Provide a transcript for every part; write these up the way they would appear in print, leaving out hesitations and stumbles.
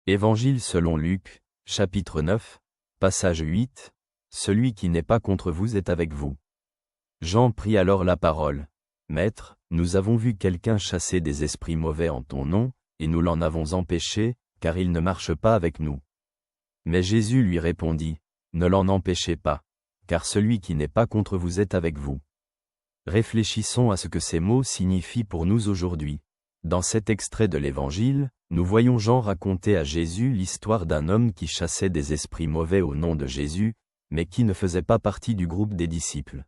Évangile selon Luc, chapitre 9, passage 8, « Celui qui n'est pas contre vous est avec vous. » Jean prit alors la parole. « Maître, nous avons vu quelqu'un chasser des esprits mauvais en ton nom, et nous l'en avons empêché, car il ne marche pas avec nous. » Mais Jésus lui répondit, « Ne l'en empêchez pas, car celui qui n'est pas contre vous est avec vous. » Réfléchissons à ce que ces mots signifient pour nous aujourd'hui. Dans cet extrait de l'Évangile, nous voyons Jean raconter à Jésus l'histoire d'un homme qui chassait des esprits mauvais au nom de Jésus, mais qui ne faisait pas partie du groupe des disciples.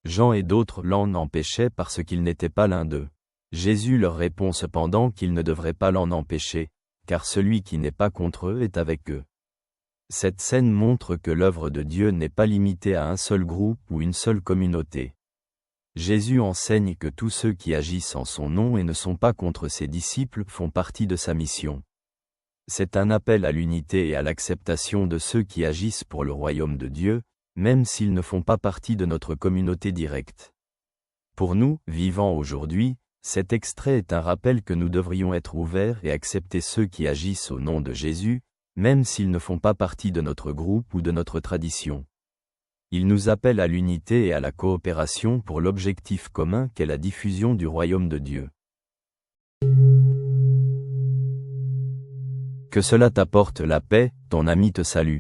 Jean et d'autres l'en empêchaient parce qu'il n'était pas l'un d'eux. Jésus leur répond cependant qu'ils ne devraient pas l'en empêcher, car celui qui n'est pas contre eux est avec eux. Cette scène montre que l'œuvre de Dieu n'est pas limitée à un seul groupe ou une seule communauté. Jésus enseigne que tous ceux qui agissent en son nom et ne sont pas contre ses disciples font partie de sa mission. C'est un appel à l'unité et à l'acceptation de ceux qui agissent pour le royaume de Dieu, même s'ils ne font pas partie de notre communauté directe. Pour nous, vivant aujourd'hui, cet extrait est un rappel que nous devrions être ouverts et accepter ceux qui agissent au nom de Jésus, même s'ils ne font pas partie de notre groupe ou de notre tradition. Il nous appelle à l'unité et à la coopération pour l'objectif commun qu'est la diffusion du royaume de Dieu. Que cela t'apporte la paix, ton ami te salue.